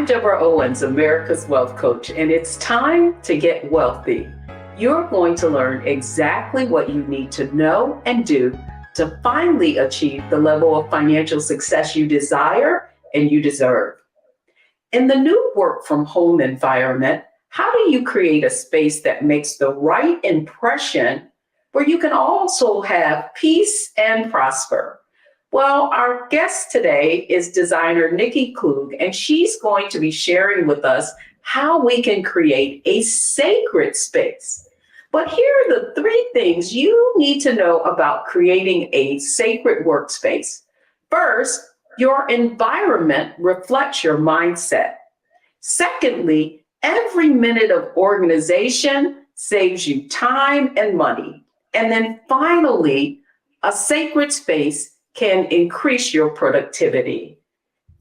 Deborah Owens, America's Wealth Coach, and it's time to get wealthy. You're going to learn exactly what you need to know and do to finally achieve the level of financial success you desire and you deserve. In the new work from home environment, how do you create a space that makes the right impression where you can also have peace and prosper? Well, our guest today is designer Nikki Klug, and she's going to be sharing with us how we can create a sacred space. But here are the three things you need to know about creating a sacred workspace. First, your environment reflects your mindset. Secondly, every minute of organization saves you time and money. And then finally, a sacred space can increase your productivity.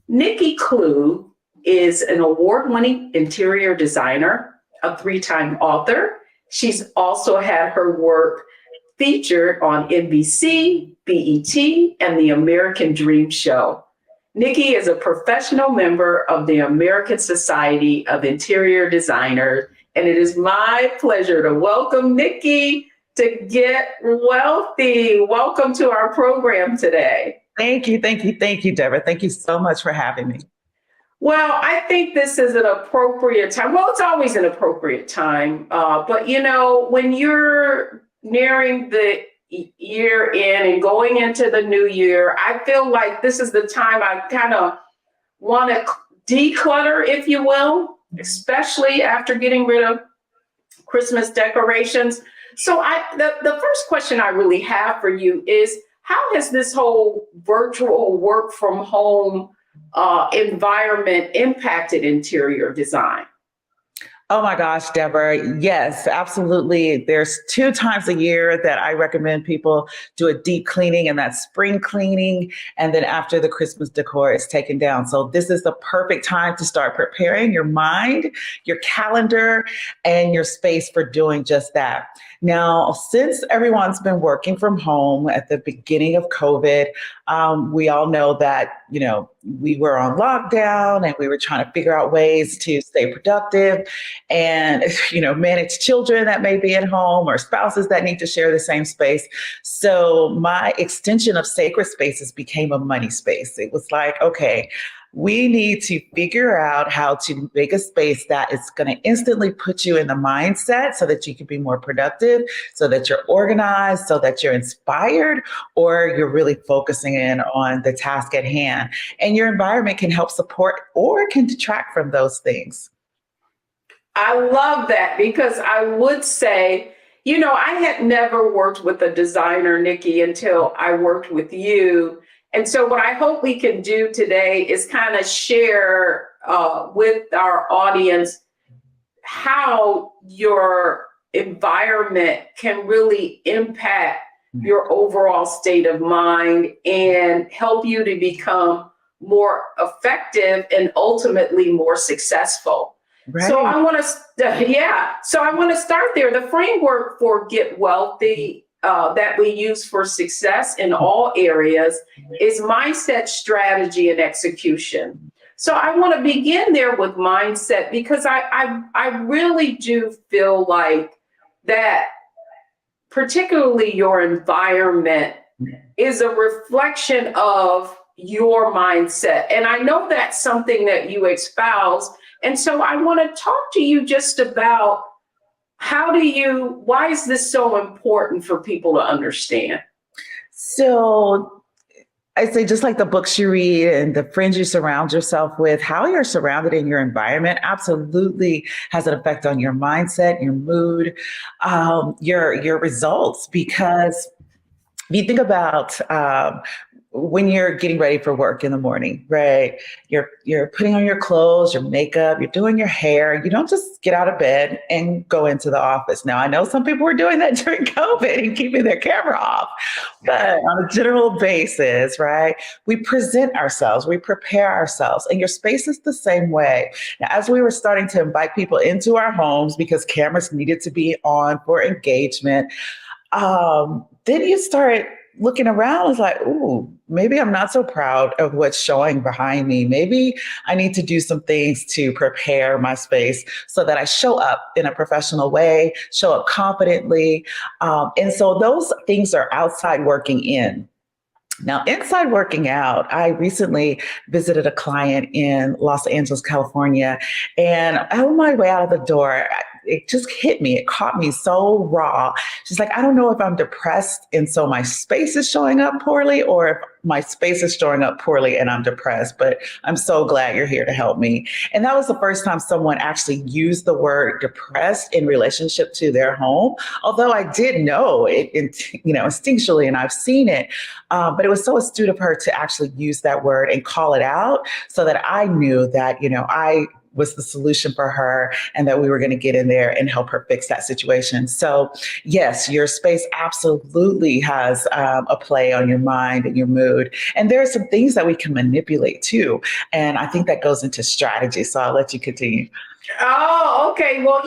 Nikki Klug is an award-winning interior designer, a three-time author. She's also had her work featured on NBC, BET, and the American Dream Show. Nikki is a professional member of the American Society of Interior Designers, and it is my pleasure to welcome Nikki to Get Wealthy. Welcome to our program today. Thank you, Deborah. Thank you so much for having me. Well, I think this is an appropriate time. Well, it's always an appropriate time. But, you know, when you're nearing the year in and going into the new year, I feel like this is the time I kind of want to declutter, if you will, especially after getting rid of Christmas decorations. So the first question I really have for you is, how has this whole virtual work from home environment impacted interior design? Oh my gosh, Deborah. Yes, absolutely. There's 2 times a year that I recommend people do a deep cleaning, and that's spring cleaning. And then after the Christmas decor is taken down. So this is the perfect time to start preparing your mind, your calendar, and your space for doing just that. Now, since everyone's been working from home at the beginning of COVID, we all know that, we were on lockdown and we were trying to figure out ways to stay productive and, manage children that may be at home or spouses that need to share the same space. So my extension of sacred spaces became a money space. It was like, okay, we need to figure out how to make a space that is going to instantly put you in the mindset so that you can be more productive, so that you're organized, so that you're inspired, or you're really focusing in on the task at hand. And your environment can help support or can detract from those things. I love that, because I would say, I had never worked with a designer, Nikki, until I worked with you. And so what I hope we can do today is kind of share with our audience how your environment can really impact your overall state of mind and help you to become more effective and ultimately more successful. Right. So I want to start there. The framework for Get Wealthy that we use for success in all areas is mindset, strategy, and execution. So I want to begin there with mindset, because I really do feel like that particularly your environment is a reflection of your mindset. And I know that's something that you espouse. And so I want to talk to you just about why is this so important for people to understand? So I say, just like the books you read and the friends you surround yourself with, how you're surrounded in your environment absolutely has an effect on your mindset, your mood, your results. Because if you think about when you're getting ready for work in the morning, right? You're putting on your clothes, your makeup, you're doing your hair. You don't just get out of bed and go into the office. Now, I know some people were doing that during COVID and keeping their camera off, but on a general basis, right? We present ourselves, we prepare ourselves, and your space is the same way. Now, as we were starting to invite people into our homes because cameras needed to be on for engagement, then you start looking around, it's like, ooh, maybe I'm not so proud of what's showing behind me. Maybe I need to do some things to prepare my space so that I show up in a professional way, show up confidently. And so those things are outside working in. Now, inside working out, I recently visited a client in Los Angeles, California, and on my way out of the door, it just hit me. It caught me so raw. She's like, I don't know if I'm depressed, and so my space is showing up poorly, or if my space is showing up poorly and I'm depressed, but I'm so glad you're here to help me. And that was the first time someone actually used the word depressed in relationship to their home. Although I did know it, instinctually, and I've seen it. But it was so astute of her to actually use that word and call it out so that I knew that, I was the solution for her and that we were going to get in there and help her fix that situation. So yes, your space absolutely has a play on your mind and your mood. And there are some things that we can manipulate too. And I think that goes into strategy. So I'll let you continue. Oh, okay. Well,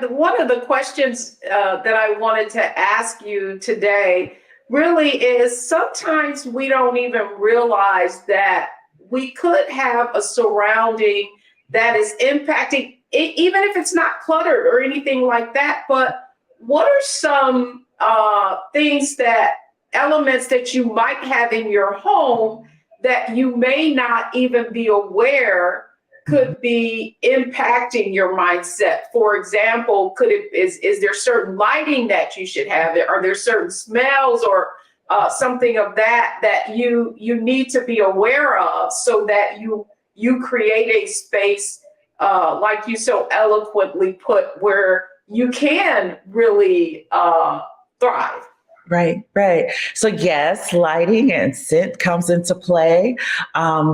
one of the questions that I wanted to ask you today really is sometimes we don't even realize that we could have a surrounding that is impacting, even if it's not cluttered or anything like that. But what are some elements that you might have in your home that you may not even be aware could be impacting your mindset? For example, is there certain lighting that you should have? Are there certain smells or something of that you need to be aware of so that you create a space like you so eloquently put where you can really thrive? Right. So yes, lighting and scent comes into play.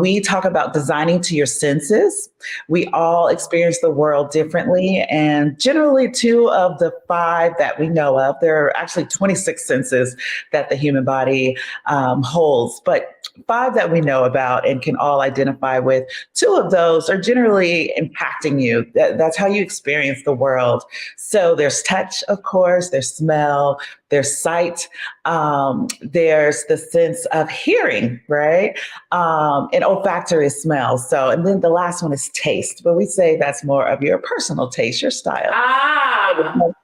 We talk about designing to your senses. We all experience the world differently, and generally 2 of the 5 that we know of, there are actually 26 senses that the human body holds, but 5 that we know about and can all identify with, 2 of those are generally impacting you. That's how you experience the world. So there's touch, of course, there's smell, there's sight, there's the sense of hearing, right? And olfactory smell. So, and then the last one is taste, but we say that's more of your personal taste, your style.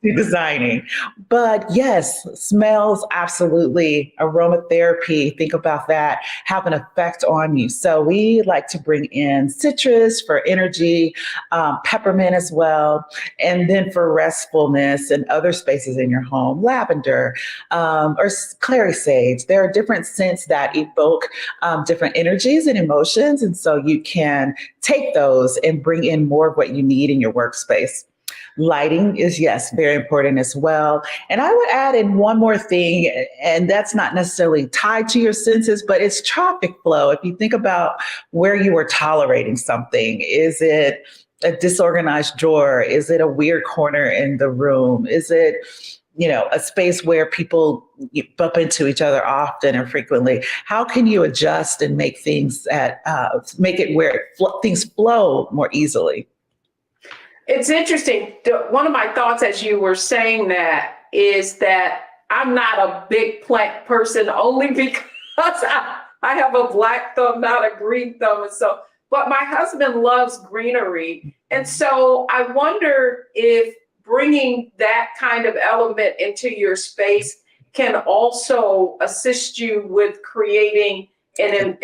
Designing. But yes, smells, absolutely. Aromatherapy, think about that, have an effect on you. So we like to bring in citrus for energy, peppermint as well. And then for restfulness and other spaces in your home, lavender or clary sage. There are different scents that evoke different energies and emotions. And so you can take those and bring in more of what you need in your workspace. Lighting is, yes, very important as well. And I would add in one more thing, and that's not necessarily tied to your senses, but it's traffic flow. If you think about where you are tolerating something, is it a disorganized drawer? Is it a weird corner in the room? Is it, a space where people bump into each other often and frequently? How can you adjust and make things make it where things flow more easily? It's interesting. One of my thoughts as you were saying that is that I'm not a big plant person only because I have a black thumb, not a green thumb. And so, but my husband loves greenery. And so I wonder if bringing that kind of element into your space can also assist you with creating an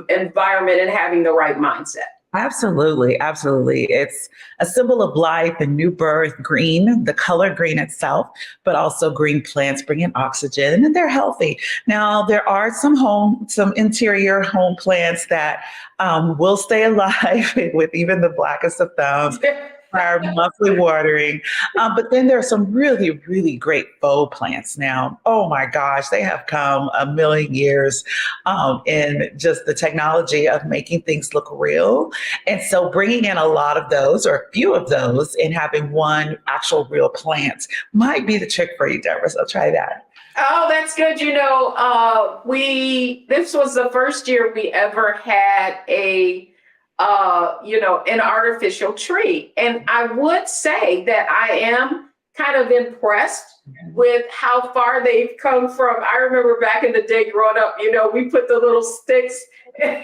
environment and having the right mindset. Absolutely. It's a symbol of life and new birth, green, the color green itself, but also green plants bring in oxygen and they're healthy. Now, there are some interior home plants that will stay alive with even the blackest of thumbs. Our monthly watering. But then there are some really, really great faux plants now. Oh my gosh, they have come a million years in just the technology of making things look real. And so bringing in a lot of those or a few of those and having one actual real plant might be the trick for you, Deborah. So try that. Oh, that's good. This was the first year we ever had an artificial tree. And I would say that I am kind of impressed with how far they've come from. I remember back in the day growing up, we put the little sticks and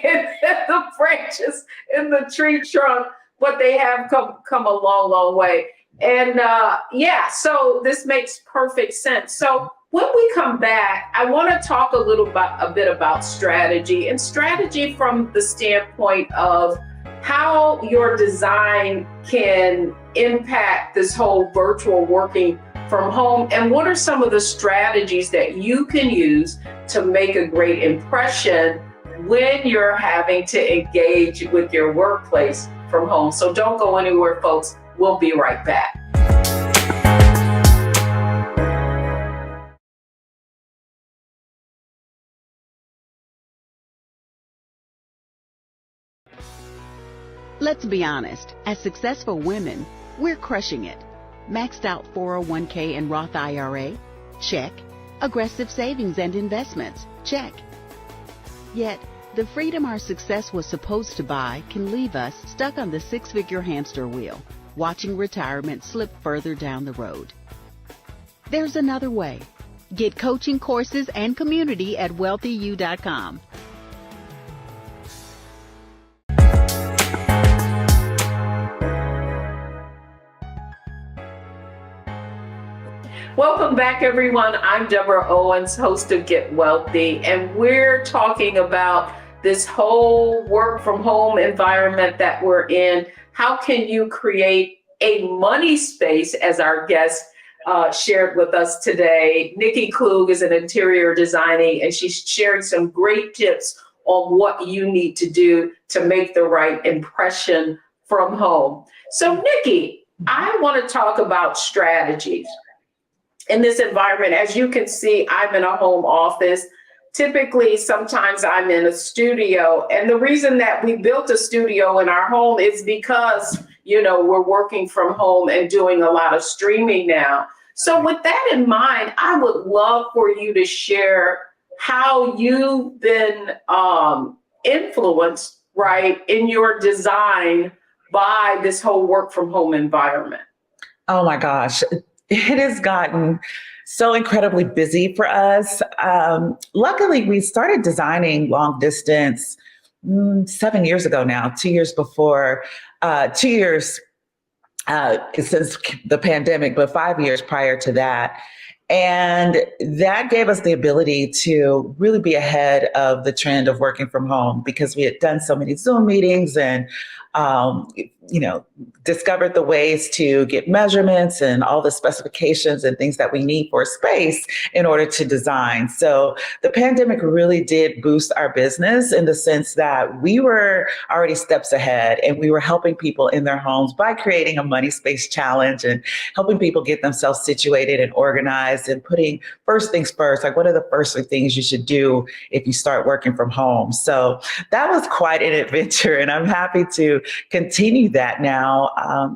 the branches in the tree trunk, but they have come a long, long way. And so this makes perfect sense. So when we come back, I want to talk a bit about strategy, and strategy from the standpoint of how your design can impact this whole virtual working from home, and what are some of the strategies that you can use to make a great impression when you're having to engage with your workplace from home. So don't go anywhere, folks. We'll be right back. Let's be honest, as successful women, we're crushing it. Maxed out 401k and Roth IRA? Check. Aggressive savings and investments? Check. Yet, the freedom our success was supposed to buy can leave us stuck on the six-figure hamster wheel, watching retirement slip further down the road. There's another way. Get coaching courses and community at wealthyu.com. Welcome back, everyone. I'm Deborah Owens, host of Get Wealthy, and we're talking about this whole work from home environment that we're in. How can you create a money space, as our guest shared with us today? Nikki Klug is an interior designer, and she's sharing some great tips on what you need to do to make the right impression from home. So, Nikki, I want to talk about strategies. In this environment, as you can see, I'm in a home office. Typically, sometimes I'm in a studio. And the reason that we built a studio in our home is because, we're working from home and doing a lot of streaming now. So with that in mind, I would love for you to share how you've been influenced, right, in your design by this whole work from home environment. Oh my gosh. It has gotten so incredibly busy for us. Luckily, we started designing long distance 7 years ago now, 2 years before, 2 years since the pandemic, but 5 years prior to that. And that gave us the ability to really be ahead of the trend of working from home, because we had done so many Zoom meetings and discovered the ways to get measurements and all the specifications and things that we need for a space in order to design. So the pandemic really did boost our business in the sense that we were already steps ahead, and we were helping people in their homes by creating a money space challenge and helping people get themselves situated and organized and putting first things first, like what are the first things you should do if you start working from home. So that was quite an adventure, and I'm happy to continue that now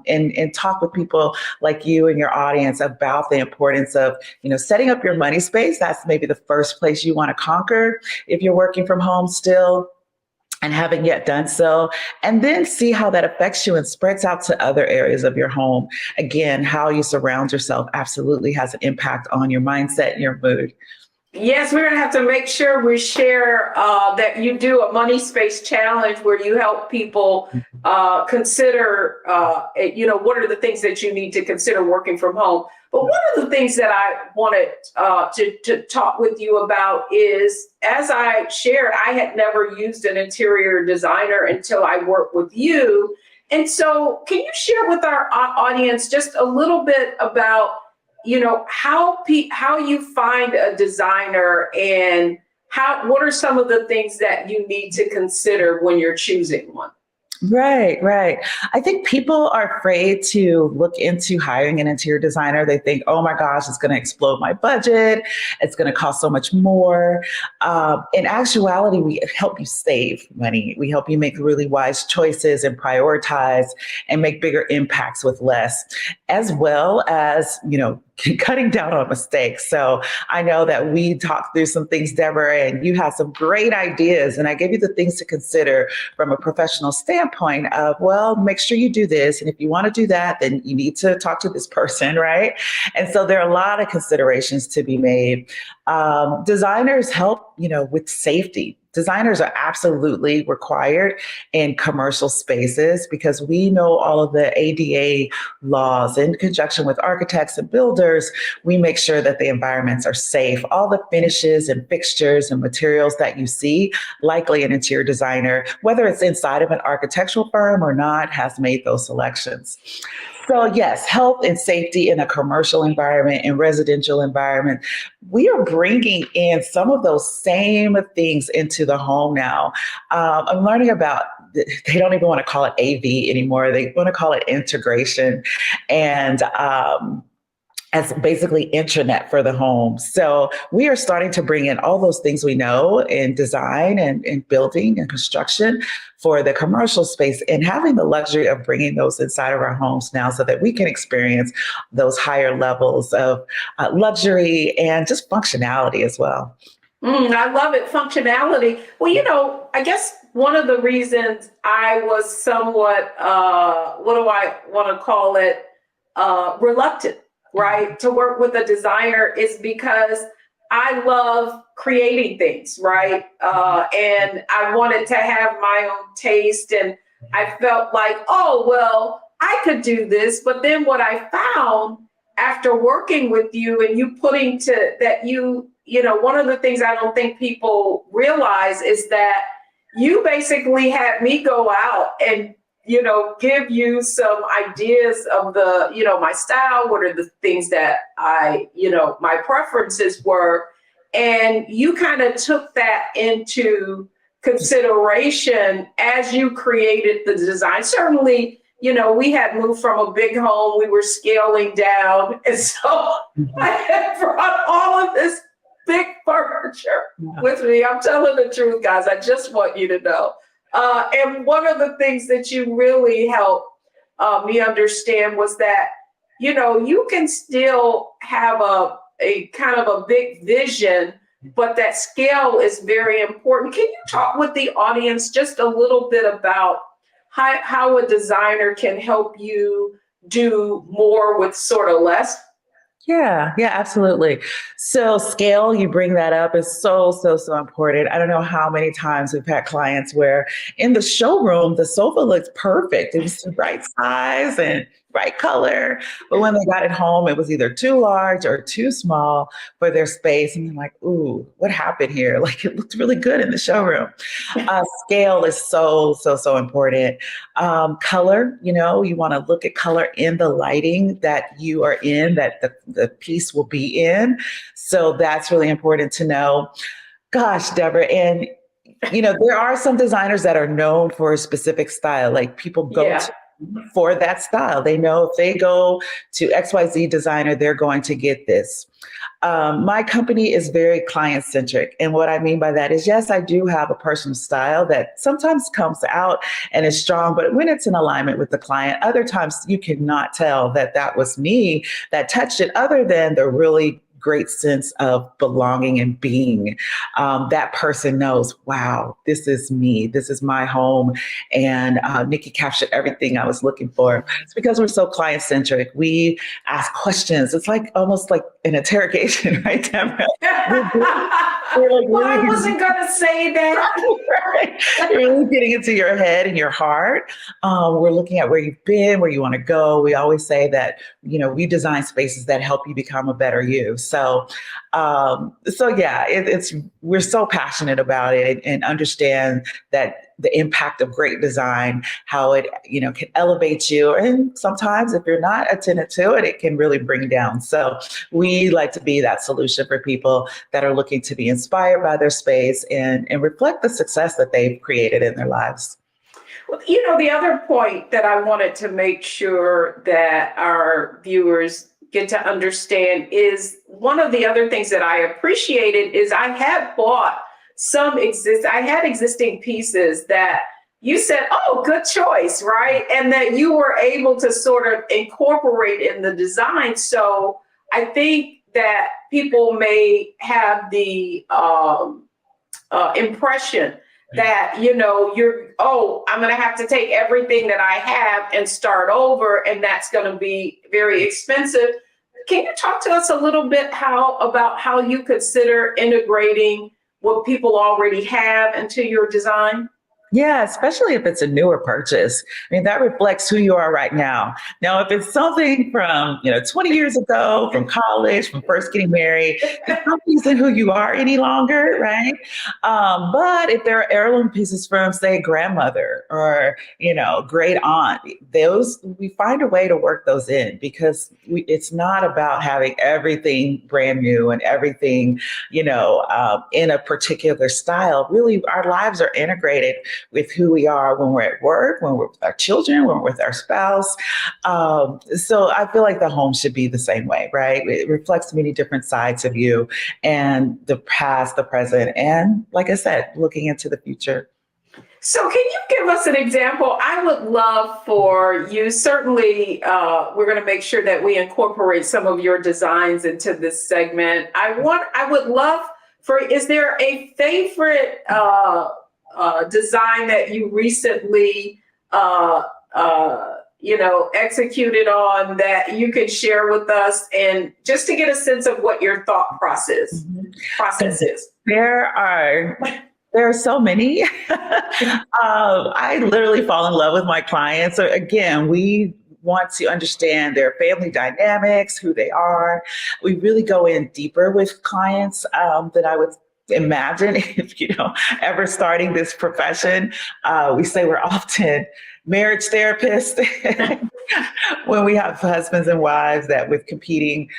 and talk with people like you and your audience about the importance of, setting up your money space. That's maybe the first place you want to conquer if you're working from home still and haven't yet done so, and then see how that affects you and spreads out to other areas of your home. Again, how you surround yourself absolutely has an impact on your mindset and your mood. Yes, we're going to have to make sure we share that you do a money space challenge where you help people consider, what are the things that you need to consider working from home. But one of the things that I wanted to talk with you about is, as I shared, I had never used an interior designer until I worked with you. And so can you share with our audience just a little bit about how you find a designer, and what are some of the things that you need to consider when you're choosing one? Right. I think people are afraid to look into hiring an interior designer. They think, oh my gosh, it's going to explode my budget. It's going to cost so much more. In actuality, we help you save money. We help you make really wise choices and prioritize and make bigger impacts with less, as well as, cutting down on mistakes. So I know that we talked through some things, Deborah, and you had some great ideas. And I gave you the things to consider from a professional standpoint of, well, make sure you do this. And if you want to do that, then you need to talk to this person, right? And so there are a lot of considerations to be made. Designers help, with safety. Designers are absolutely required in commercial spaces because we know all of the ADA laws. In conjunction with architects and builders, we make sure that the environments are safe. All the finishes and fixtures and materials that you see, likely an interior designer, whether it's inside of an architectural firm or not, has made those selections. So yes, health and safety in a commercial environment and residential environment, we are bringing in some of those same things into the home now. I'm learning about, they don't even want to call it AV anymore. They want to call it integration. And as basically intranet for the home. So we are starting to bring in all those things we know in design and in building and construction for the commercial space, and having the luxury of bringing those inside of our homes now so that we can experience those higher levels of luxury and just functionality as well. I love it. Functionality. Well, I guess one of the reasons I was somewhat, what do I want to call it, reluctant, right, to work with a designer is because I love creating things, right? And I wanted to have my own taste, and I felt like, oh, well, I could do this. But then what I found after working with you and you putting to that, one of the things I don't think people realize is that you basically had me go out and give you some ideas of my style, what are the things that my preferences were. And you kind of took that into consideration as you created the design. Certainly, we had moved from a big home, we were scaling down. And so I had brought all of this big furniture with me. I'm telling the truth, guys. I just want you to know. And one of the things that you really helped me understand was that, you can still have a kind of a big vision, but that scale is very important. Can you talk with the audience just a little bit about how a designer can help you do more with sort of less? Yeah, absolutely. So scale, you bring that up, is so important. I don't know how many times we've had clients where in the showroom, the sofa looks perfect. It was the right size and right color. But when they got it home, it was either too large or too small for their space. And they're like, ooh, what happened here? Like, it looked really good in the showroom. Scale is so important. Color, you want to look at color in the lighting that you are in, that the piece will be in. So that's really important to know. Gosh, Deborah, and there are some designers that are known for a specific style, like people go to for that style. They know if they go to XYZ designer, they're going to get this. My company is very client centric. And what I mean by that is, yes, I do have a personal style that sometimes comes out and is strong, but when it's in alignment with the client, other times you cannot tell that that was me that touched it, other than the really great sense of belonging and being. That person knows, wow, this is me. This is my home. And Nikki captured everything I was looking for. It's because we're so client centric. We ask questions. It's like almost like an interrogation, right, Deborah? Well, I wasn't going to say that. Right. You're really getting into your head and your heart. We're looking at where you've been, where you want to go. We always say that, we design spaces that help you become a better you. So we're so passionate about it and understand that the impact of great design, how it, can elevate you. And sometimes if you're not attentive to it, it can really bring down. So we like to be that solution for people that are looking to be inspired by their space and reflect the success that they've created in their lives. Well, the other point that I wanted to make sure that our viewers get to understand is one of the other things that I appreciated is I had bought I had existing pieces that you said, oh, good choice, right? And that you were able to sort of incorporate in the design. So I think that people may have the impression that, I'm going to have to take everything that I have and start over, and that's going to be very expensive. Can you talk to us a little bit about how you consider integrating what people already have into your design? Yeah, especially if it's a newer purchase. I mean, that reflects who you are right now. Now, if it's something from, 20 years ago, from college, from first getting married, it's not using who you are any longer, right? But if there are heirloom pieces from, say, grandmother or, great aunt, those, we find a way to work those in, because it's not about having everything brand new and everything, in a particular style. Really, our lives are integrated with who we are when we're at work, when we're with our children, when we're with our spouse. So I feel like the home should be the same way, right? It reflects many different sides of you, and the past, the present, and like I said, looking into the future. So can you give us an example? I would love for you, certainly, we're going to make sure that we incorporate some of your designs into this segment. I would love is there a favorite design that you recently, executed on that you could share with us, and just to get a sense of what your thought process is? There are so many. I literally fall in love with my clients. So again, we want to understand their family dynamics, who they are. We really go in deeper with clients than I would imagine if, ever starting this profession. We say we're often marriage therapists when we have husbands and wives that with competing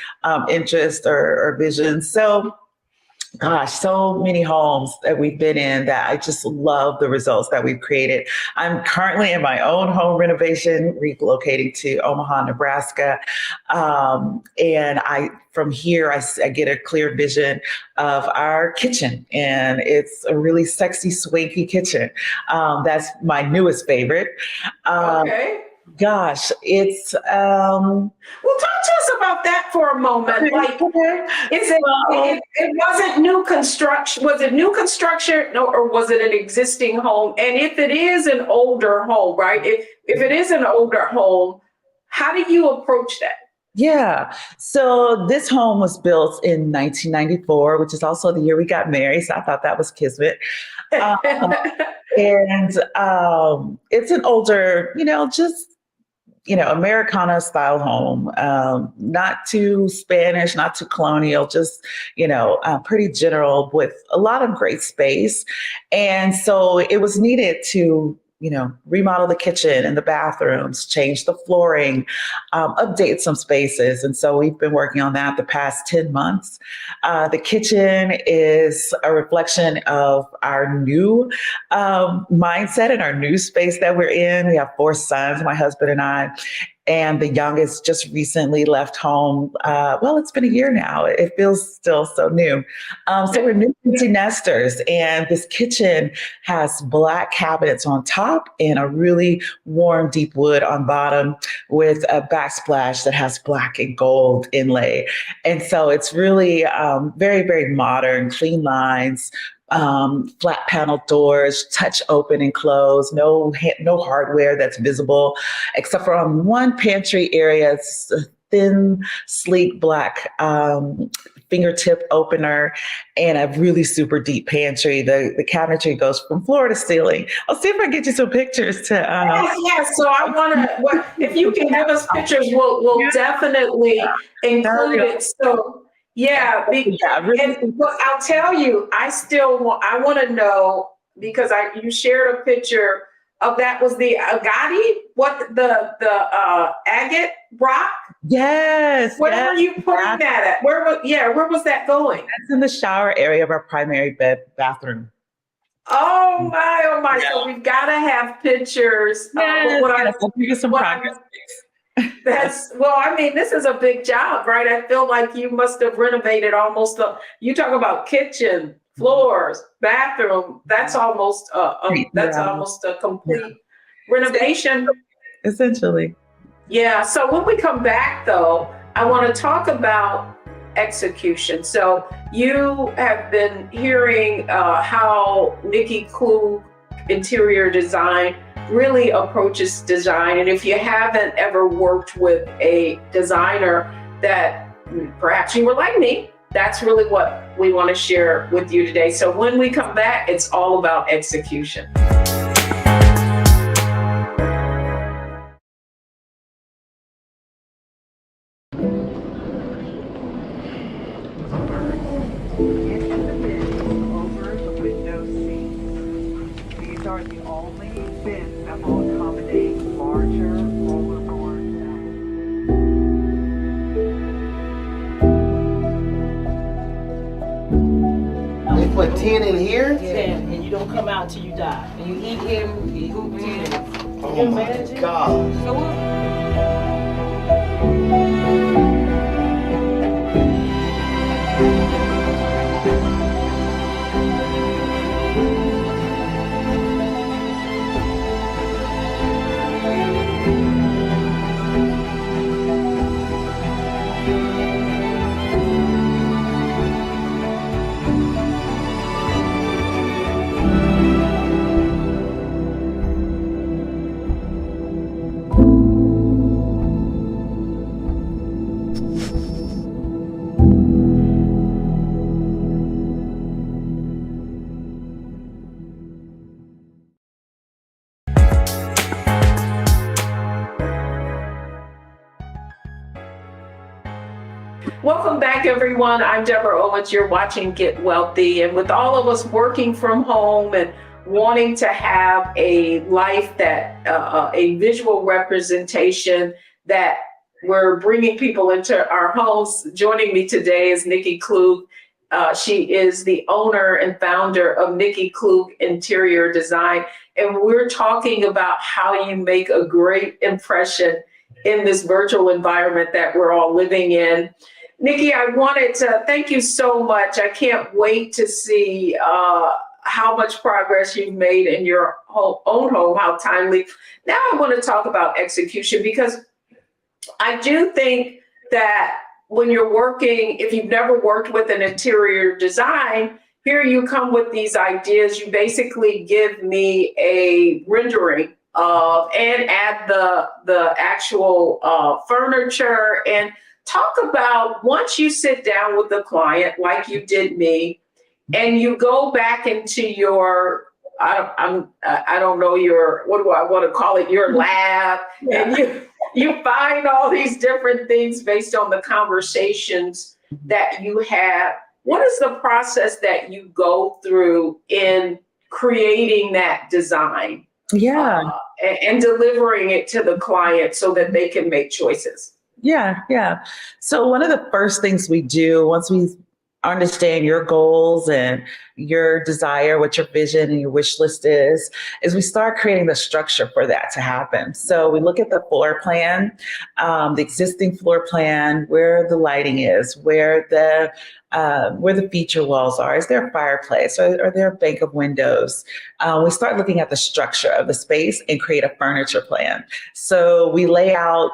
interests or visions. So gosh, so many homes that we've been in that I just love the results that we've created. I'm currently in my own home renovation, relocating to Omaha, Nebraska. And from here, I get a clear vision of our kitchen, and it's a really sexy, swanky kitchen. That's my newest favorite. Okay. Gosh, it's well, talk to us about that for a moment. Like, it wasn't new construction. Was it new construction, or was it an existing home? And if it is an older home, right? If it is an older home, how do you approach that? Yeah. So this home was built in 1994, which is also the year we got married. So I thought that was kismet. And it's an older, Americana style home, not too Spanish, not too colonial, just, pretty general with a lot of great space. And so it was needed to, remodel the kitchen and the bathrooms, change the flooring, update some spaces. And so we've been working on that the past 10 months. The kitchen is a reflection of our new mindset and our new space that we're in. We have 4 sons, my husband and I. And the youngest just recently left home. It's been a year now. It feels still so new. So we're new empty nesters. And this kitchen has Black cabinets on top and a really warm, deep wood on bottom with a backsplash that has Black and gold inlay. And so it's really very, very modern, clean lines, flat panel doors, touch open and close, no hardware that's visible, except for on one pantry area. It's a thin, sleek Black fingertip opener and a really super deep pantry. The cabinetry goes from floor to ceiling. I'll see if I can get you some pictures to. Yes. So I want to. If you can give us pictures, we'll definitely include it. So. Yeah, and I'll tell you, I want to know, because you shared a picture of that was the agate, the agate rock? Yes. Where were you putting that at? Where was that going? That's in the shower area of our primary bathroom. Oh my! Yeah. So we've got to have pictures. I'll give you some progress. This is a big job, right? I feel like you must have renovated you talk about kitchen, floors, bathroom. That's almost a complete renovation. Essentially. Yeah. So when we come back, though, I want to talk about execution. So you have been hearing how Nikki Klug Interior Design really approaches design. And if you haven't ever worked with a designer that perhaps you were like me, that's really what we want to share with you today. So when we come back, it's all about execution. Put 10 in here? 10, and you don't come out till you die. And you eat him, you hoop 10. Oh my God. So what? Welcome back, everyone. I'm Deborah Owens. You're watching Get Wealthy. And with all of us working from home and wanting to have a life that, a visual representation that we're bringing people into our homes, joining me today is Nikki Klug. She is the owner and founder of Nikki Klug Interior Design. And we're talking about how you make a great impression in this virtual environment that we're all living in. Nikki, I wanted to thank you so much. I can't wait to see how much progress you've made in your own home, how timely. Now I want to talk about execution, because I do think that when you're working, if you've never worked with an interior design, here you come with these ideas. You basically give me a rendering of and add the actual furniture, and talk about once you sit down with the client, like you did me, and you go back into your, I don't know, your, what do I want to call it, your lab, and you find all these different things based on the conversations that you have. What is the process that you go through in creating that design? And delivering it to the client so that they can make choices? Yeah. So one of the first things we do once we understand your goals and your desire, what your vision and your wish list is we start creating the structure for that to happen. So we look at the floor plan, the existing floor plan, where the lighting is, where the feature walls are. Is there a fireplace? Are there a bank of windows? We start looking at the structure of the space and create a furniture plan. So we lay out,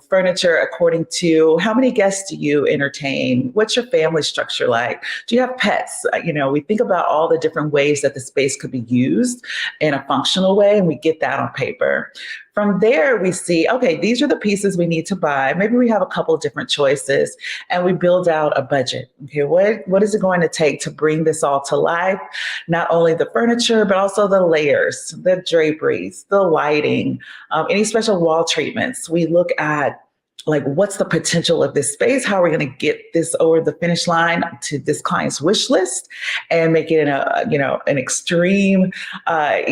furniture according to how many guests do you entertain? What's your family structure like? Do you have pets? We think about all the different ways that the space could be used in a functional way, and we get that on paper. From there, we see, okay, these are the pieces we need to buy. Maybe we have a couple of different choices, and we build out a budget. Okay, what is it going to take to bring this all to life? Not only the furniture, but also the layers, the draperies, the lighting, any special wall treatments. We look at, like, what's the potential of this space? How are we going to get this over the finish line to this client's wish list and make it an extreme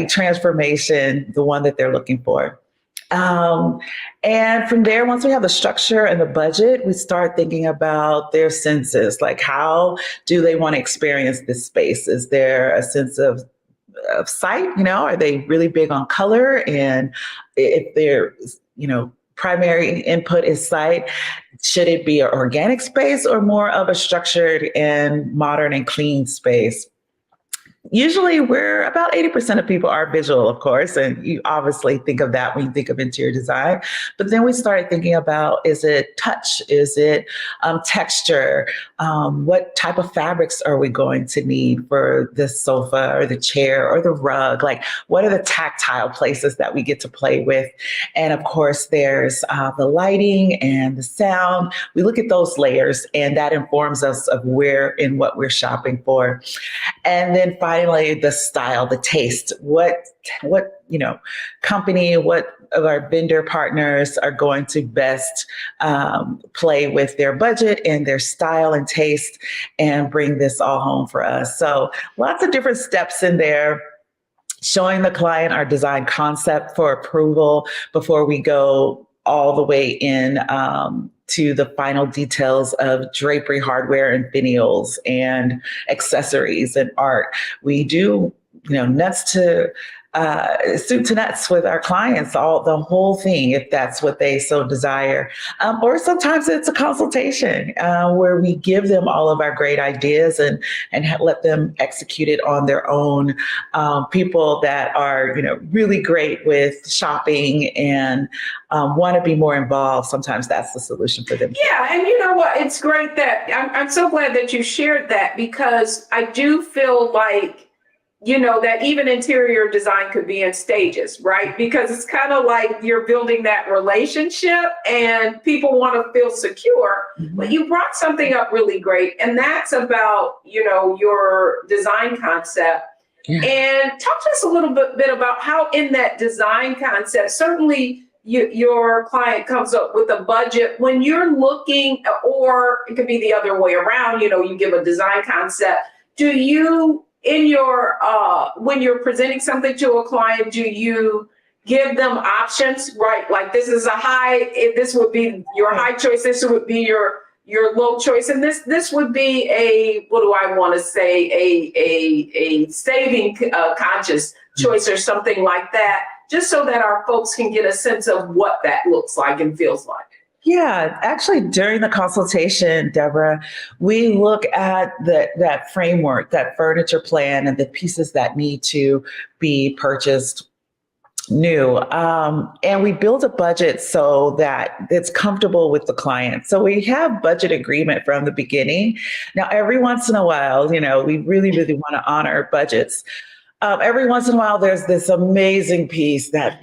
transformation, the one that they're looking for. And from there, once we have the structure and the budget, we start thinking about their senses, like how do they want to experience this space? Is there a sense of sight? Are they really big on color? And if they're, primary input is sight, should it be an organic space or more of a structured and modern and clean space? Usually we're about 80% of people are visual, of course, and you obviously think of that when you think of interior design. But then we started thinking about, is it touch? Is it texture? What type of fabrics are we going to need for the sofa or the chair or the rug? Like, what are the tactile places that we get to play with? And of course, there's the lighting and the sound. We look at those layers, and that informs us of where and what we're shopping for. And then finally, the style, the taste. What company, what of our vendor partners are going to best play with their budget and their style and taste and bring this all home for us. So lots of different steps in there. Showing the client our design concept for approval before we go all the way in to the final details of drapery hardware and finials and accessories and art. We do, nuts to soup to nuts with our clients, the whole thing, if that's what they so desire. Or sometimes it's a consultation where we give them all of our great ideas and let them execute it on their own. People that are, really great with shopping and want to be more involved. Sometimes that's the solution for them. Yeah, and you know what? It's great that I'm so glad that you shared that, because I do feel like, that even interior design could be in stages, right? Because it's kind of like you're building that relationship and people want to feel secure. Mm-hmm. But you brought something up really great, and that's about, your design concept. Yeah. And talk to us a little bit about how in that design concept, certainly your client comes up with a budget when you're looking, or it could be the other way around, you give a design concept. Do you, in your when you're presenting something to a client, do you give them options, right? Like, this is this would be your high choice, this would be your low choice, and this would be a, what do I want to say, a saving conscious choice or something like that, just so that our folks can get a sense of what that looks like and feels like. Yeah, actually, during the consultation, Deborah, we look at that framework, that furniture plan, and the pieces that need to be purchased new. And we build a budget so that it's comfortable with the client. So we have budget agreement from the beginning. Now, every once in a while, we really, really want to honor budgets. Every once in a while, there's this amazing piece that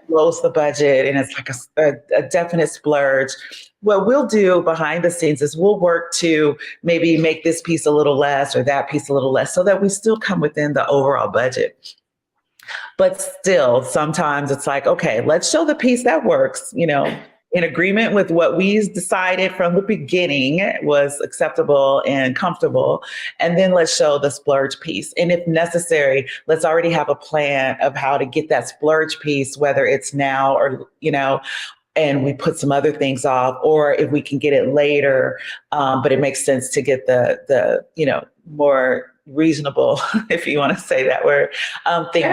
blows the budget, and it's like a definite splurge. What we'll do behind the scenes is we'll work to maybe make this piece a little less or that piece a little less, so that we still come within the overall budget. But still, sometimes it's like, okay, let's show the piece that works, in agreement with what we decided from the beginning was acceptable and comfortable. And then let's show the splurge piece. And if necessary, let's already have a plan of how to get that splurge piece, whether it's now or, and we put some other things off, or if we can get it later, but it makes sense to get the more reasonable, if you want to say that word, thing.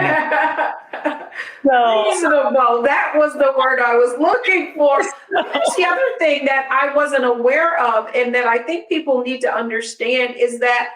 So, reasonable. That was the word I was looking for. That's the other thing that I wasn't aware of, and that I think people need to understand, is that,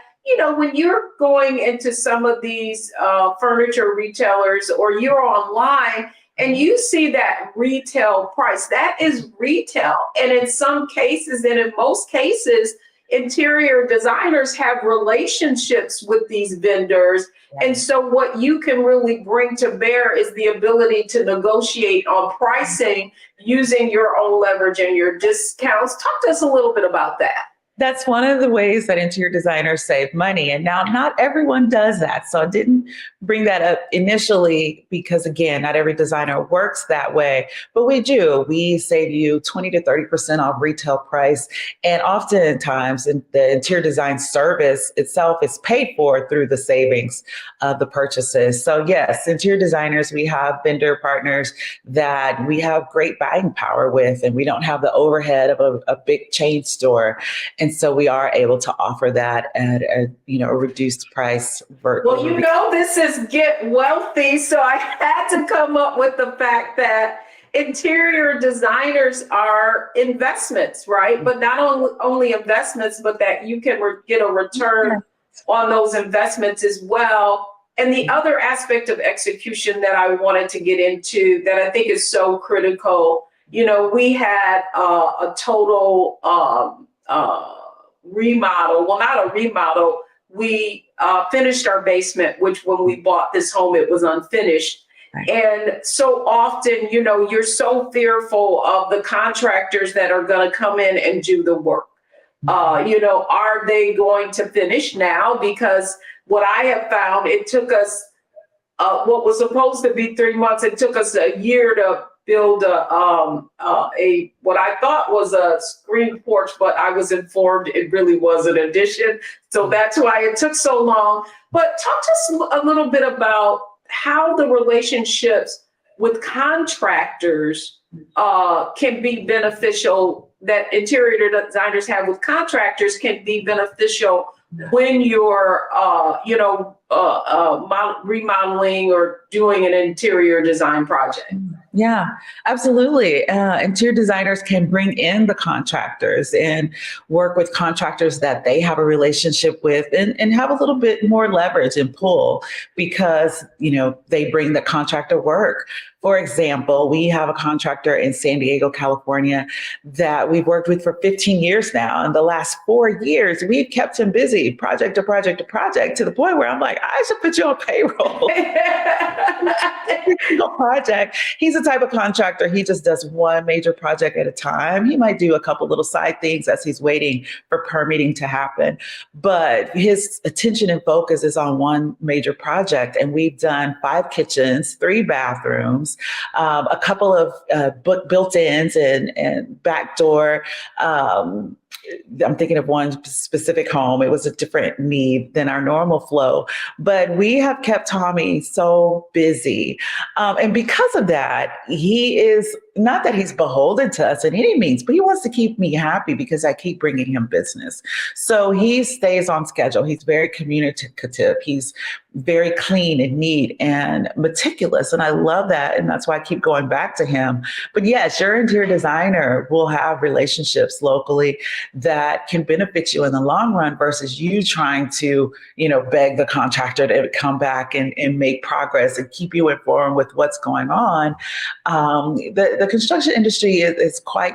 when you're going into some of these furniture retailers, or you're online and you see that retail price, that is retail. And in some cases, and in most cases, interior designers have relationships with these vendors. And so what you can really bring to bear is the ability to negotiate on pricing using your own leverage and your discounts. Talk to us a little bit about that. That's one of the ways that interior designers save money. And now not everyone does that. So I didn't bring that up initially because, again, not every designer works that way, but we do. We save you 20 to 30% off retail price. And oftentimes the interior design service itself is paid for through the savings of the purchases. So yes, interior designers, we have vendor partners that we have great buying power with, and we don't have the overhead of a big chain store. And so we are able to offer that at a reduced price. Well, this is Get Wealthy. So I had to come up with the fact that interior designers are investments, right? But not only investments, but that you can get a return on those investments as well. And the other aspect of execution that I wanted to get into that I think is so critical, we had a total remodel. Well, not a remodel. We finished our basement, which when we bought this home, it was unfinished. Right. And so often, you're so fearful of the contractors that are going to come in and do the work. Are they going to finish now? Because what I have found, it took us what was supposed to be 3 months. It took us a year to build a what I thought was a screen porch, but I was informed it really was an addition. So that's why it took so long. But talk to us a little bit about how the relationships with contractors can be beneficial, that interior designers have with contractors can be beneficial when you're, remodeling or doing an interior design project. Yeah, absolutely. Interior designers can bring in the contractors and work with contractors that they have a relationship with and have a little bit more leverage and pull because, they bring the contractor work. For example, we have a contractor in San Diego, California, that we've worked with for 15 years now. In the last 4 years, we've kept him busy, project to project to project, to the point where I'm like, I should put you on payroll. Project. He's the type of contractor, he just does one major project at a time. He might do a couple little side things as he's waiting for permitting to happen. But his attention and focus is on one major project. And we've done 5 kitchens, 3 bathrooms, a couple of built-ins and back door. I'm thinking of one specific home. It was a different need than our normal flow, but we have kept Tommy so busy. And because of that, he is not that he's beholden to us in any means, but he wants to keep me happy because I keep bringing him business. So he stays on schedule. He's very communicative. He's very clean and neat and meticulous. And I love that. And that's why I keep going back to him. But yes, your interior designer will have relationships locally that can benefit you in the long run versus you trying to, beg the contractor to come back and make progress and keep you informed with what's going on. The construction industry is quite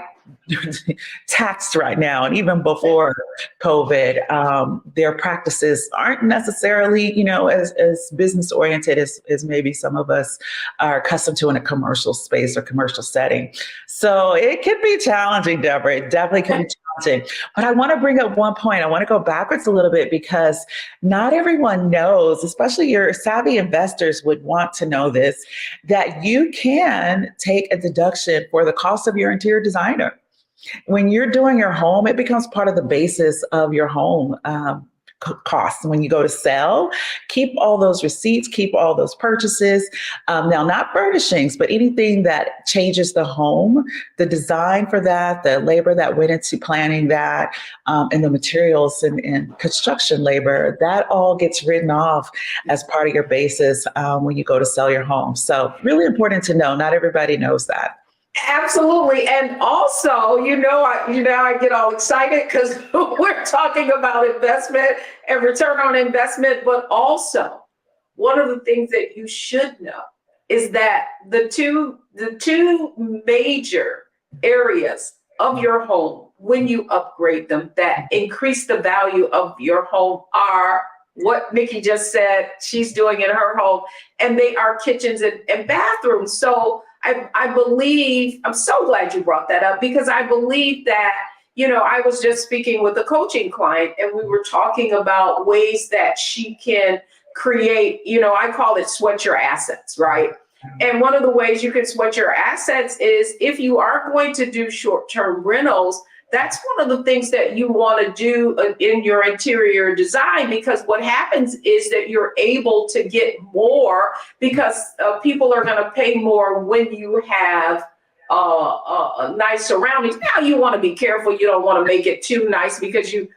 taxed right now. And even before COVID, their practices aren't necessarily, as business oriented as maybe some of us are accustomed to in a commercial space or commercial setting. So it can be challenging, Deborah. It definitely can be challenging. But I want to bring up one point. I want to go backwards a little bit because not everyone knows, especially your savvy investors would want to know this, that you can take a deduction for the cost of your interior designer. When you're doing your home, it becomes part of the basis of your home costs. When you go to sell, keep all those receipts, keep all those purchases. Now, not furnishings, but anything that changes the home, the design for that, the labor that went into planning that, and the materials and construction labor, that all gets written off as part of your basis when you go to sell your home. So really important to know. Not everybody knows that. Absolutely. And also, I get all excited because we're talking about investment and return on investment. But also, one of the things that you should know is that the two major areas of your home, when you upgrade them, that increase the value of your home are what Nikki just said she's doing in her home, and they are kitchens and bathrooms. So I believe, I'm so glad you brought that up because I believe that, I was just speaking with a coaching client and we were talking about ways that she can create, I call it sweat your assets, right? And one of the ways you can sweat your assets is if you are going to do short-term rentals, that's one of the things that you want to do in your interior design, because what happens is that you're able to get more because people are going to pay more when you have nice surroundings. Now you want to be careful. You don't want to make it too nice because you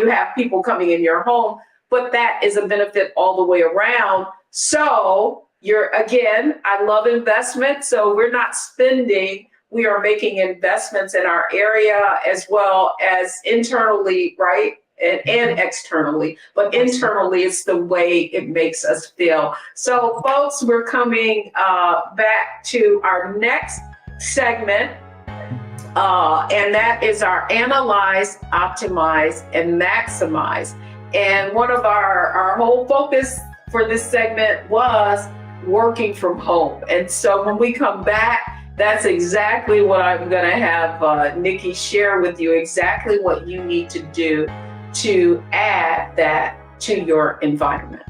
have people coming in your home, but that is a benefit all the way around. So I love investment. So we're not spending. We are making investments in our area as well as internally, right? and externally, but internally it's the way it makes us feel. So folks, we're coming back to our next segment, and that is our analyze, optimize, and maximize. And one of our whole focus for this segment was working from home. And so when we come back, that's exactly what I'm going to have Nikki share with you, exactly what you need to do to add that to your environment.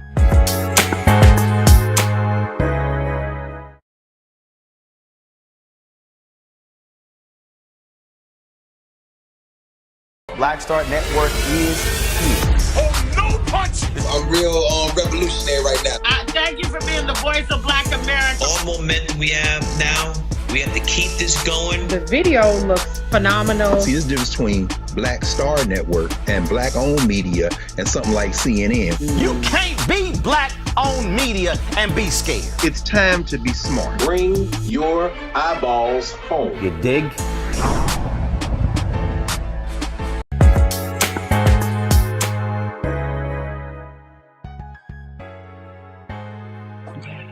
Black Star Network is here. Oh, no punch! I'm real revolutionary right now. Thank you for being the voice of Black America. All momentum we have now, we have to keep this going. The video looks phenomenal. See, there's a difference between Black Star Network and Black-owned media and something like CNN. You can't be Black-owned media and be scared. It's time to be smart. Bring your eyeballs home. You dig?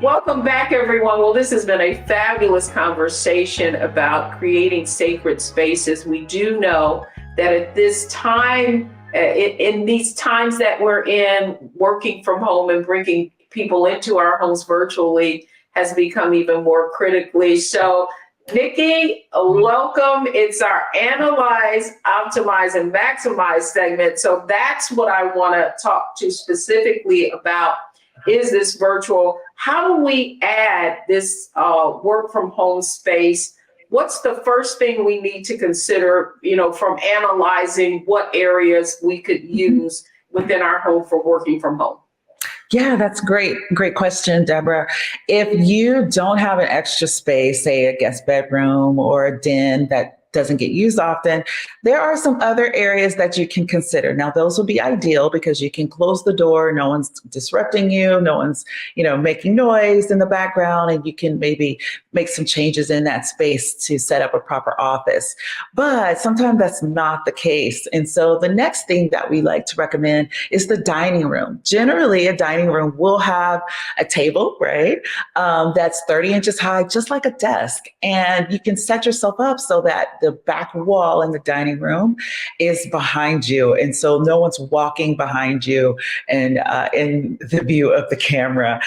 Welcome back, everyone. Well, this has been a fabulous conversation about creating sacred spaces. We do know that at this time, in these times that we're in, working from home and bringing people into our homes virtually has become even more critically. So, Nikki, welcome. It's our Analyze, Optimize, and Maximize segment. So that's what I want to talk to specifically about. Is this virtual? How do we add this work from home space? What's the first thing we need to consider, from analyzing what areas we could use within our home for working from home? Yeah, that's great. Great question, Deborah. If you don't have an extra space, say a guest bedroom or a den that doesn't get used often, there are some other areas that you can consider. Now, those will be ideal because you can close the door, no one's disrupting you, no one's, making noise in the background, and you can maybe make some changes in that space to set up a proper office. But sometimes that's not the case. And so the next thing that we like to recommend is the dining room. Generally, a dining room will have a table, right? That's 30 inches high, just like a desk. And you can set yourself up so that the back wall in the dining room is behind you. And so no one's walking behind you and in the view of the camera.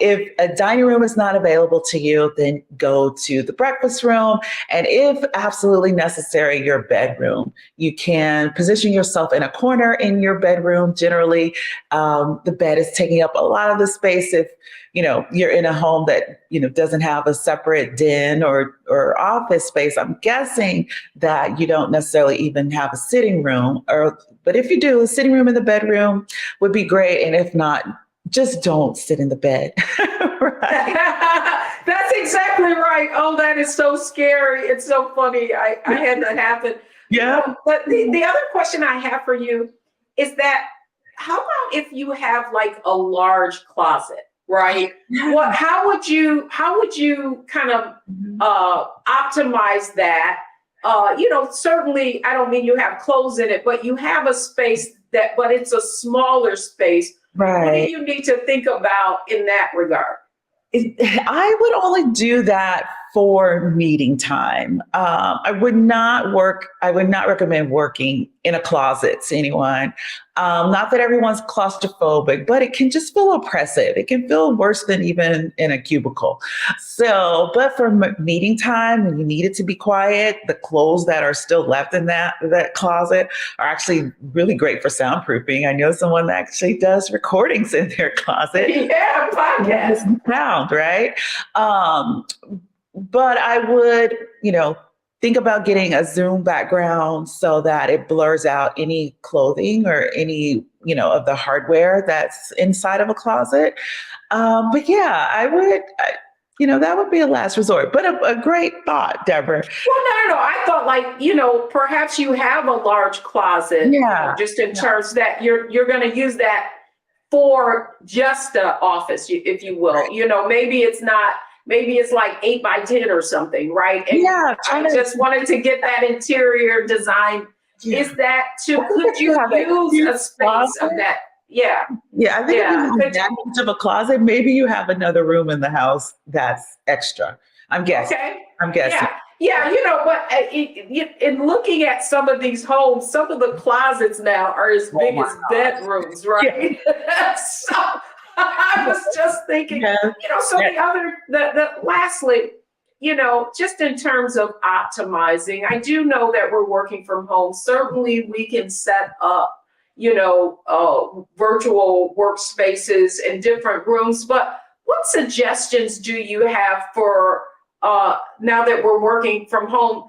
If a dining room is not available to you, then go to the breakfast room. And if absolutely necessary, your bedroom. You can position yourself in a corner in your bedroom. Generally, the bed is taking up a lot of the space. If you're in a home that, doesn't have a separate den or office space, I'm guessing that you don't necessarily even have a sitting room. But if you do, a sitting room in the bedroom would be great. And if not, just don't sit in the bed. Right? That's exactly right. Oh, that is so scary. It's so funny. I had that happen. Yeah. But the other question I have for you is that how about if you have like a large closet? Right. How would you kind of optimize that? Certainly, I don't mean you have clothes in it, but you have a space but it's a smaller space. Right. What do you need to think about in that regard? I would only do that for meeting time. I would not recommend working in a closet to anyone. Not that everyone's claustrophobic, but it can just feel oppressive. It can feel worse than even in a cubicle. So, but for meeting time, when you need it to be quiet, the clothes that are still left in that closet are actually really great for soundproofing. I know someone that actually does recordings in their closet. Yeah, podcast. Sound, right? But I would, think about getting a Zoom background so that it blurs out any clothing or any, of the hardware that's inside of a closet. But yeah, I would, that would be a last resort, but a great thought, Deborah. Well, no. I thought perhaps you have a large closet, just in terms that you're going to use that for just the office, if you will. Right. Maybe it's like 8 by 10 or something, right? And I just wanted to get that interior design Is that could you use a space of that? Yeah. Yeah, I think if you have that much of a closet, maybe you have another room in the house that's extra. I'm guessing. Okay. I'm guessing. Yeah, but in looking at some of these homes, some of the closets now are as big as bedrooms, right? Yeah. So I was just thinking, so lastly, just in terms of optimizing, I do know that we're working from home. Certainly we can set up, virtual workspaces in different rooms, but what suggestions do you have for now that we're working from home?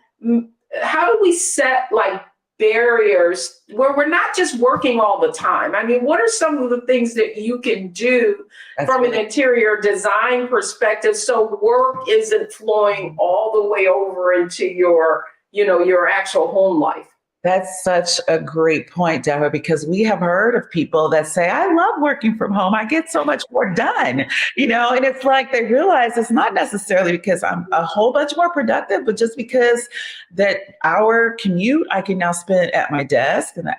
How do we set like barriers where we're not just working all the time? I mean, what are some of the things that you can do from an interior design perspective so work isn't flowing all the way over into your actual home life? That's such a great point, Deborah, because we have heard of people that say, I love working from home. I get so much more done, and it's like they realize it's not necessarily because I'm a whole bunch more productive, but just because that hour commute I can now spend at my desk and,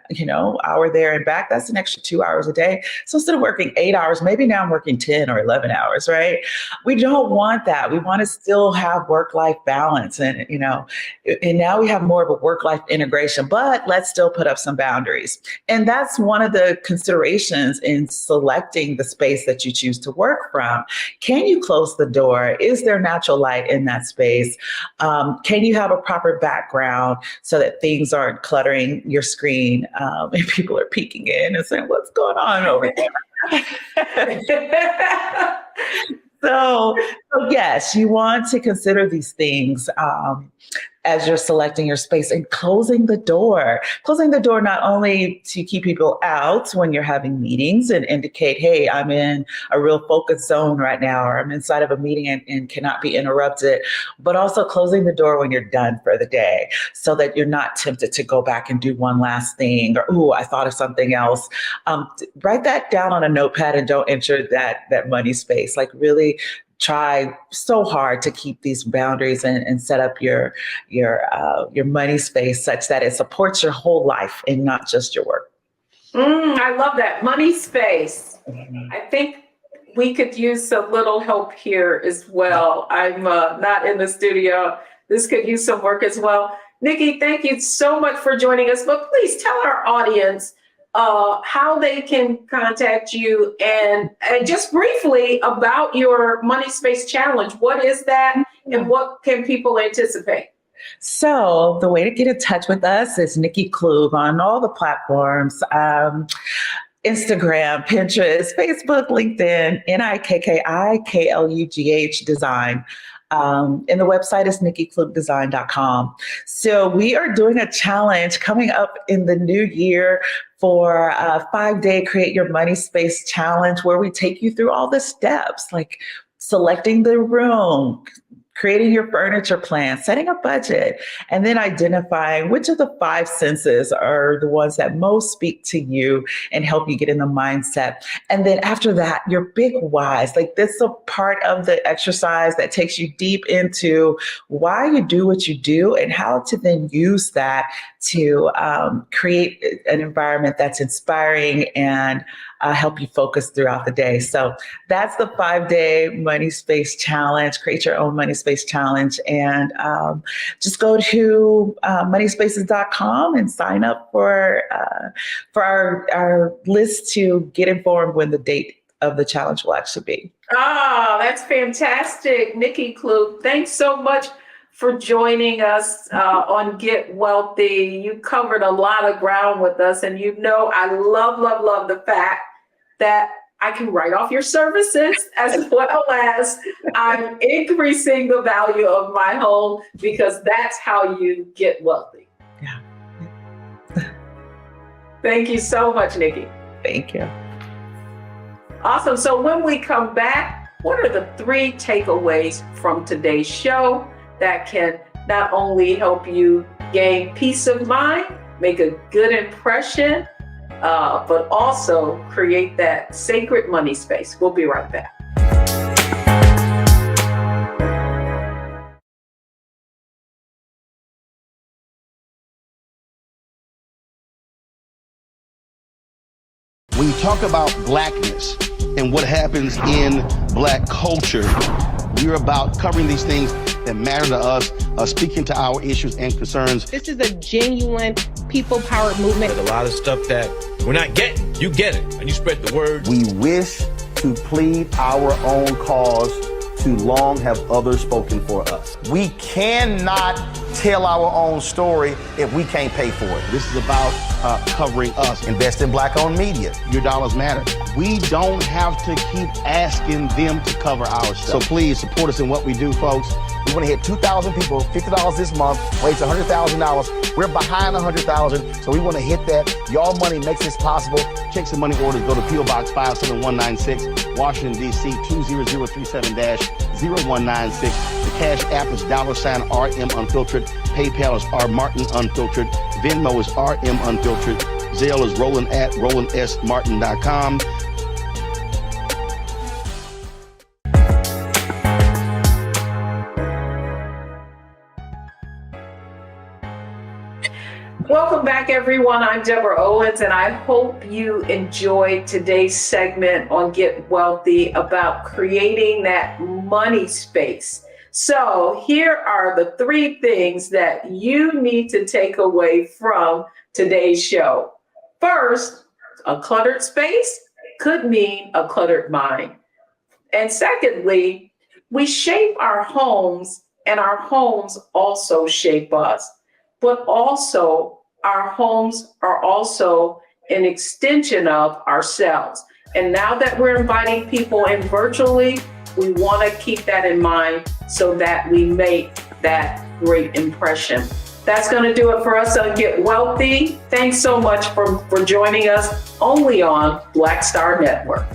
hour there and back, that's an extra 2 hours a day. So instead of working 8 hours, maybe now I'm working 10 or 11 hours, right? We don't want that. We want to still have work-life balance and now we have more of a work-life integration, but let's still put up some boundaries. And that's one of the considerations in selecting the space that you choose to work from. Can you close the door? Is there natural light in that space? Can you have a proper background so that things aren't cluttering your screen and people are peeking in and saying, what's going on over there? So yes, you want to consider these things as you're selecting your space and closing the door. Closing the door not only to keep people out when you're having meetings and indicate, hey, I'm in a real focus zone right now, or I'm inside of a meeting and cannot be interrupted, but also closing the door when you're done for the day so that you're not tempted to go back and do one last thing or, ooh, I thought of something else. Write that down on a notepad and don't enter that money space. Like really try so hard to keep these boundaries and set up your money space such that it supports your whole life and not just your work. I love that money space. I think we could use a little help here as well. I'm not in the studio. This could use some work as well. Nikki, thank you so much for joining us. But please tell our audience how they can contact you and just briefly about your Money Space Challenge. What is that and what can people anticipate? So the way to get in touch with us is Nikki Klug on all the platforms. Instagram, Pinterest, Facebook, LinkedIn, NIKKIKLUGH design. And the website is nikkiklugdesign.com. So we are doing a challenge coming up in the new year for a 5-day Create Your Money Space Challenge where we take you through all the steps like selecting the room, creating your furniture plan, setting a budget, and then identifying which of the 5 senses are the ones that most speak to you and help you get in the mindset. And then after that, your big whys. Like this is a part of the exercise that takes you deep into why you do what you do and how to then use that to create an environment that's inspiring and help you focus throughout the day. So that's the 5-day Money Space Challenge. Create your own Money Space Challenge, and just go to moneyspaces.com and sign up for our list to get informed when the date of the challenge will actually be. Oh, that's fantastic, Nikki Klug. Thanks so much for joining us on Get Wealthy. You covered a lot of ground with us, and I love the fact that I can write off your services as well as I'm increasing the value of my home because that's how you get wealthy. Yeah. Thank you so much, Nikki. Thank you. Awesome. So when we come back, what are the 3 takeaways from today's show that can not only help you gain peace of mind, make a good impression, but also create that sacred money space? We'll be right back. When you talk about blackness and what happens in black culture, we're about covering these things that matter to us, speaking to our issues and concerns. This is a genuine people-powered movement. There's a lot of stuff that we're not getting. You get it, and you spread the word. We wish to plead our own cause. Too long have others spoken for us. We cannot tell our own story if we can't pay for it. This is about covering us. Invest in black-owned media. Your dollars matter. We don't have to keep asking them to cover our stuff. So please support us in what we do, folks. We want to hit 2,000 people, $50 this month, raise $100,000. We're behind 100,000, so we want to hit that. Y'all money makes this possible. Checks and money orders go to P.O. Box 57196, Washington, D.C. 20037-0196. The Cash App is $RM Unfiltered. PayPal is R Martin Unfiltered. Venmo is RM Unfiltered. Zelle is roland@rolandsmartin.com. Welcome back, everyone. I'm Deborah Owens, and I hope you enjoyed today's segment on Get Wealthy about creating that money space. So here are the 3 things that you need to take away from today's show. First, a cluttered space could mean a cluttered mind. And secondly, we shape our homes, and our homes also shape us. But also, our homes are also an extension of ourselves. And now that we're inviting people in virtually, we want to keep that in mind so that we make that great impression. That's going to do it for us on Get Wealthy. Thanks so much for joining us only on Black Star Network.